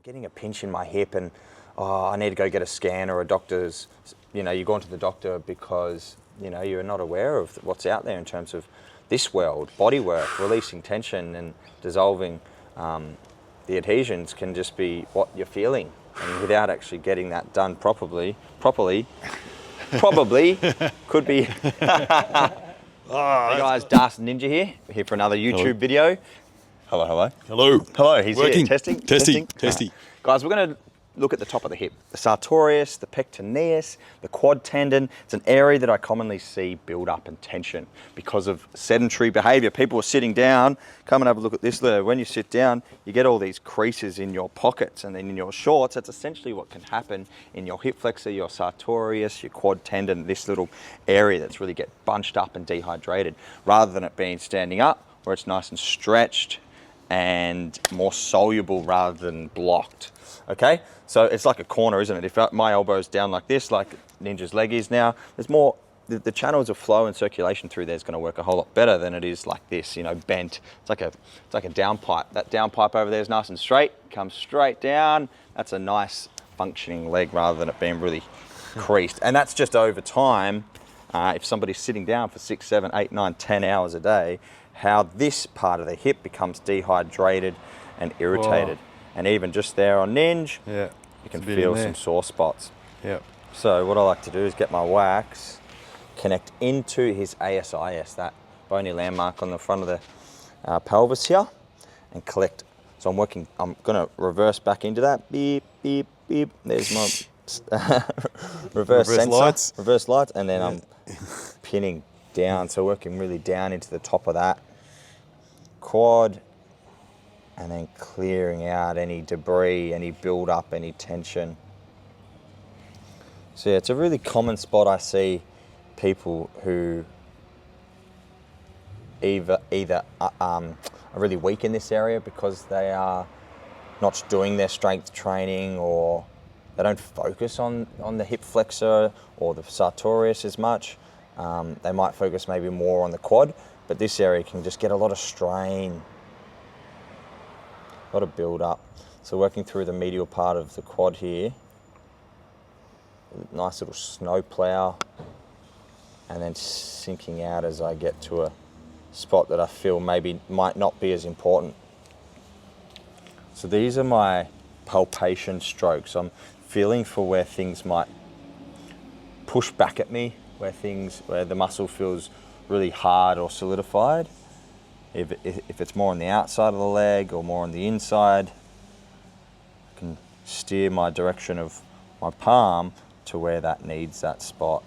I'm getting a pinch in my hip and I need to go get a scan or a doctor's, you've gone to the doctor because, you're not aware of what's out there in terms of this world. Bodywork, releasing tension and dissolving the adhesions can just be what you're feeling. And without actually getting that done properly, probably could be. Hey guys, Darcy Ninja here. We're here for another YouTube video. Hello. He's Working. here. Testing. Guys, we're going to look at the top of the hip. The sartorius, the pectineus, the quad tendon. It's an area that I commonly see build up and tension because of sedentary behavior. People are sitting down. Come and have a look at this there. When you sit down, you get all these creases in your pockets and then in your shorts. That's essentially what can happen in your hip flexor, your sartorius, your quad tendon, this little area that's really get bunched up and dehydrated, rather than it being standing up where it's nice and stretched and more soluble rather than blocked. Okay, so it's like a corner, isn't it? If my elbow's down like this, like Ninja's leg is now, there's more, the channels of flow and circulation through there is going to work a whole lot better than it is like this, bent. It's like a downpipe. That downpipe over there is nice and straight, comes straight down. That's a nice functioning leg rather than it being really creased. And that's just over time. If somebody's sitting down for 6, 7, 8, 9, 10 hours a day, how this part of the hip becomes dehydrated and irritated. Whoa. And even just there on Ninja, you can feel some sore spots. Yep. So what I like to do is get my wax, connect into his ASIS, that bony landmark on the front of the pelvis here, and collect. So I'm gonna reverse back into that. Beep, beep, beep. There's my reverse sensor, reverse lights, and then I'm pinning down. So working really down into the top of that quad, and then clearing out any debris, any build up, any tension. So yeah, it's a really common spot I see people who either are really weak in this area because they are not doing their strength training, or they don't focus on the hip flexor or the sartorius as much. They might focus maybe more on the quad, but this area can just get a lot of strain, a lot of build up. So working through the medial part of the quad here, nice little snow plow, and then sinking out as I get to a spot that I feel might not be as important. So these are my palpation strokes. I'm feeling for where things might push back at me, where the muscle feels really hard or solidified. If it's more on the outside of the leg or more on the inside, I can steer my direction of my palm to where that needs that spot.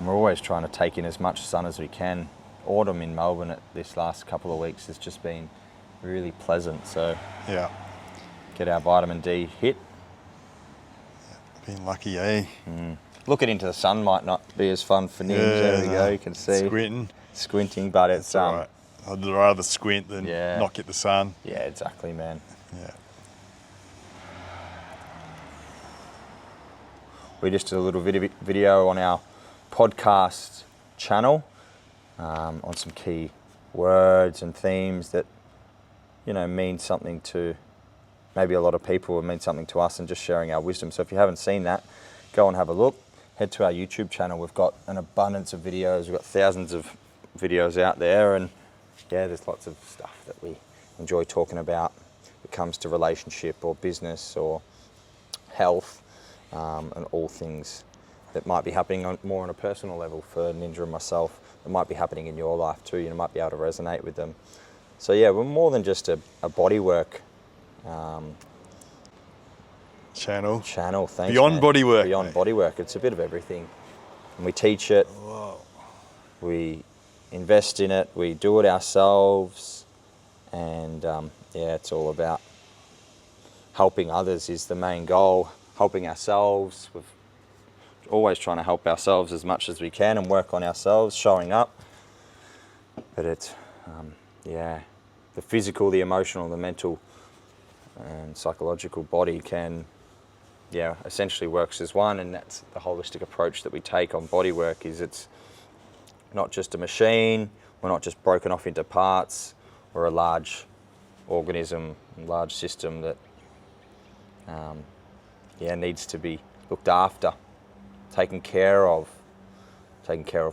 And we're always trying to take in as much sun as we can. Autumn in Melbourne this last couple of weeks has just been really pleasant, so get our vitamin D hit. Been lucky, eh? Looking into the sun might not be as fun for Ninja. There we go, you can see. Squinting, but it's all right. I'd rather squint than not get the sun. Yeah, exactly, man. Yeah. We just did a little video on our podcast channel on some key words and themes that mean something to maybe a lot of people, and mean something to us, and just sharing our wisdom. So if you haven't seen that, go and have a look. Head to our YouTube channel. We've got an abundance of videos. We've got thousands of videos out there, and there's lots of stuff that we enjoy talking about when it comes to relationship or business or health, and all things that might be happening more on a personal level for Ninja and myself, that might be happening in your life too. You might be able to resonate with them. So yeah, we're more than just a bodywork channel. Thanks, Beyond Bodywork. Beyond Bodywork. It's a bit of everything. And we teach it. Whoa. We invest in it. We do it ourselves. And it's all about helping others is the main goal. Helping ourselves. We're always trying to help ourselves as much as we can and work on ourselves, showing up. But it's, the physical, the emotional, the mental and psychological body can essentially works as one, and that's the holistic approach that we take on bodywork. Is it's not just a machine, we're not just broken off into parts, we're a large organism, large system that needs to be looked after, taken care of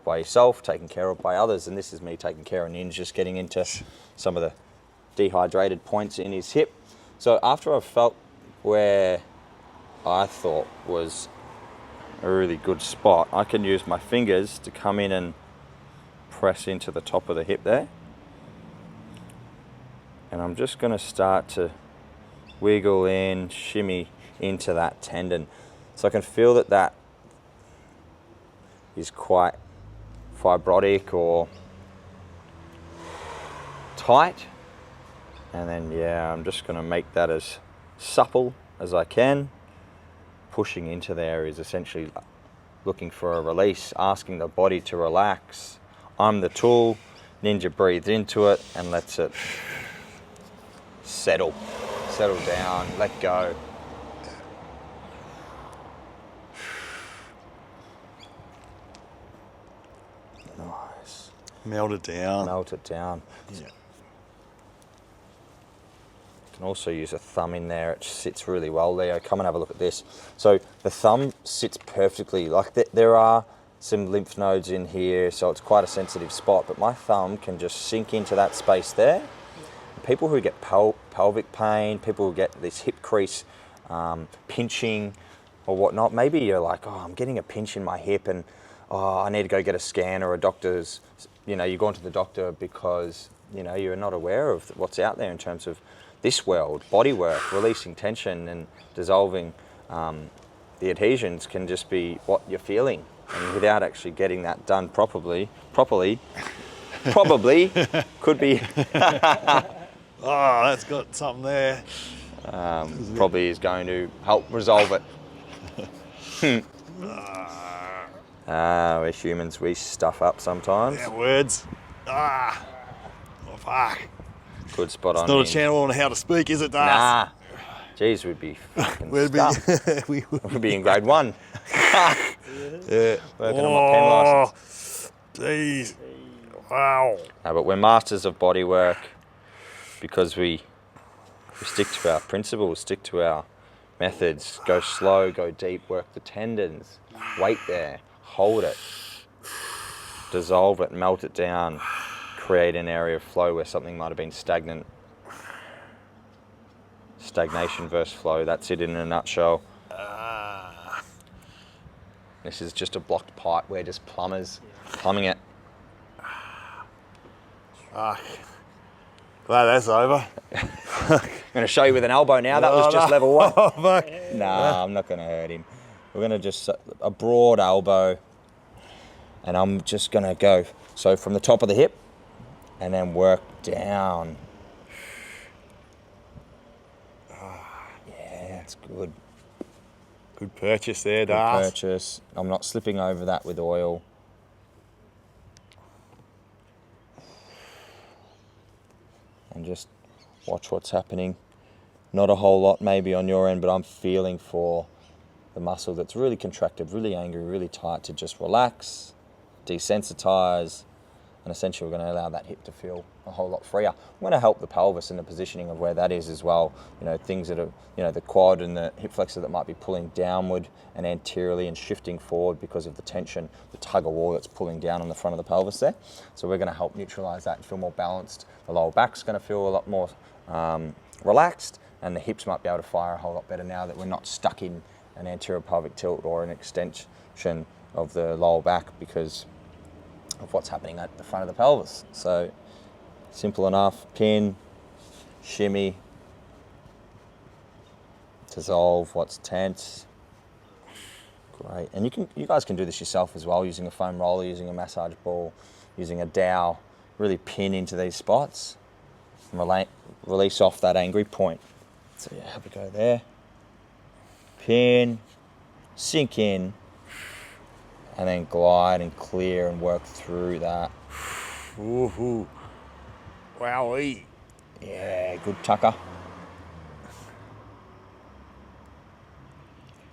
by yourself, taken care of by others. And this is me taking care of Ninja, just getting into some of the dehydrated points in his hip. So after I've felt where I thought was a really good spot, I can use my fingers to come in and press into the top of the hip there. And I'm just going to start to wiggle in, shimmy into that tendon. So I can feel that that is quite fibrotic or tight. And then, I'm just going to make that as supple as I can. Pushing into there is essentially looking for a release, asking the body to relax. I'm the tool. Ninja breathes into it and lets it settle down, let go. Nice. Melt it down. Melt it down. Yeah. You can also use a thumb in there. It sits really well, Leo. Come and have a look at this. So the thumb sits perfectly. Like there are some lymph nodes in here, so it's quite a sensitive spot, but my thumb can just sink into that space there. People who get pelvic pain, people who get this hip crease pinching or whatnot, maybe you're like, oh, I'm getting a pinch in my hip and I need to go get a scan, or a doctor's, you've gone to the doctor because, you're not aware of what's out there in terms of this world. Bodywork, releasing tension and dissolving the adhesions can just be what you're feeling. And without actually getting that done properly, probably could be Oh, that's got something there. Probably is going to help resolve it. We're humans, we stuff up sometimes. Yeah, words. Oh, fuck. Good spot on. It's not a channel on how to speak, is it, Darth? Nah. Jeez, we'd be fucking We'd stuffed. be, We'd be in grade 1. yeah. Working on my pen license. Jeez. Wow. No, but we're masters of bodywork because we stick to our principles, stick to our methods, go slow, go deep, work the tendons, wait there, hold it, dissolve it, melt it down, create an area of flow where something might have been stagnant. Stagnation versus flow, that's it in a nutshell. This is just a blocked pipe, we're just plumbers, plumbing it. Fuck. Glad that's over. I'm going to show you with an elbow now. That was just level 1. Oh, fuck. Nah, I'm not going to hurt him. We're going to just, a broad elbow, and I'm just going to go. So from the top of the hip, and then work down. Yeah, it's good. Good purchase there, Good Darth. purchase. I'm not slipping over that with oil. And just watch what's happening. Not a whole lot maybe on your end, but I'm feeling for the muscle that's really contracted, really angry, really tight to just relax, desensitize, and essentially we're going to allow that hip to feel a whole lot freer. I'm going to help the pelvis and the positioning of where that is as well. Things that are, the quad and the hip flexor that might be pulling downward and anteriorly and shifting forward because of the tension, the tug of war that's pulling down on the front of the pelvis there. So we're going to help neutralize that and feel more balanced. The lower back's going to feel a lot more relaxed, and the hips might be able to fire a whole lot better now that we're not stuck in an anterior pelvic tilt or an extension of the lower back because of what's happening at the front of the pelvis. So simple enough, pin, shimmy, dissolve what's tense. Great. And you guys can do this yourself as well, using a foam roller, using a massage ball, using a dowel. Really pin into these spots and release off that angry point. So yeah, have a go there. Pin, sink in, and then glide and clear and work through that. Ooh. Wowee. Yeah, good tucker.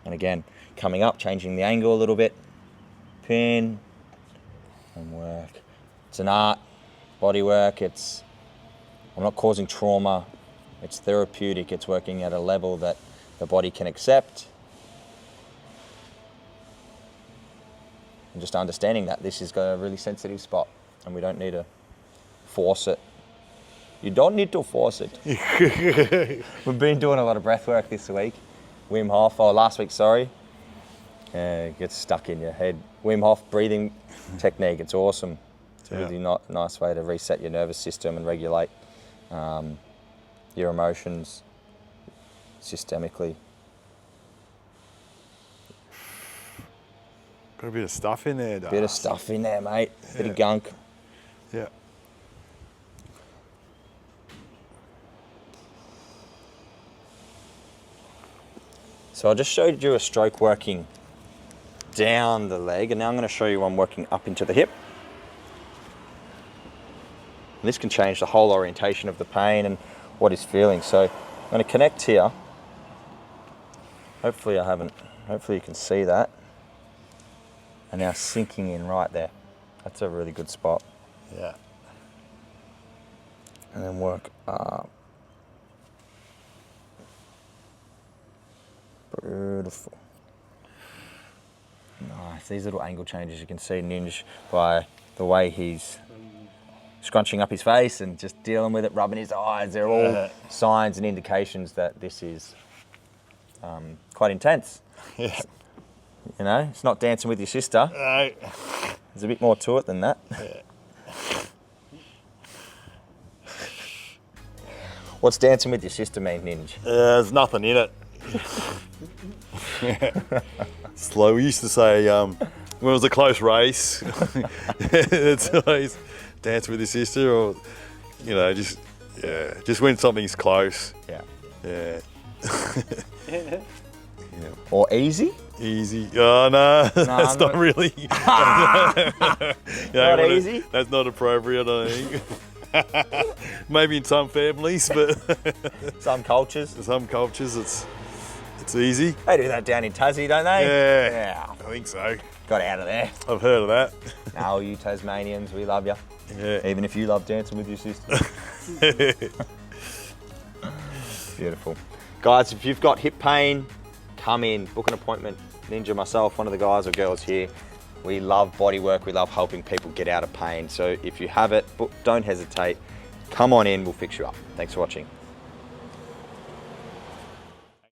And again, coming up, changing the angle a little bit. Pin and work. It's an art, body work. I'm not causing trauma. It's therapeutic. It's working at a level that the body can accept. And just understanding that this is a really sensitive spot and we don't need to force it. You don't need to force it. We've been doing a lot of breath work this week. Wim Hof, last week, sorry. It gets stuck in your head. Wim Hof breathing technique, it's awesome. It's a really nice way to reset your nervous system and regulate your emotions systemically. Got a bit of stuff in there, Dad. Bit of stuff in there, mate. Bit of gunk. Yeah. So I just showed you a stroke working down the leg, and now I'm going to show you one working up into the hip. And this can change the whole orientation of the pain and what he's feeling. So I'm going to connect here. Hopefully you can see that. And now sinking in right there. That's a really good spot. Yeah. And then work up. Beautiful. Nice. These little angle changes you can see Ninja by the way he's scrunching up his face and just dealing with it, rubbing his eyes. They're all signs and indications that this is quite intense. Yeah. You know, it's not dancing with your sister. No. There's a bit more to it than that. Yeah. What's dancing with your sister mean, Ninja? There's nothing in it. Slow. We used to say when it was a close race, it's always dance with your sister, or you know, just when something's close. Yeah. Yeah. Or easy? Easy. Oh no, that's not really. Not easy. That's not appropriate, I think. Maybe in some families, but Some cultures. some cultures it's easy. They do that down in Tassie, don't they? Yeah, I think so. Got out of there. I've heard of that. No, you Tasmanians, we love you. Yeah. Even if you love dancing with your sister. Beautiful. Guys, if you've got hip pain, come in, book an appointment. Ninja, myself, one of the guys or girls here, we love bodywork. We love helping people get out of pain. So if you have it, don't hesitate. Come on in, we'll fix you up. Thanks for watching.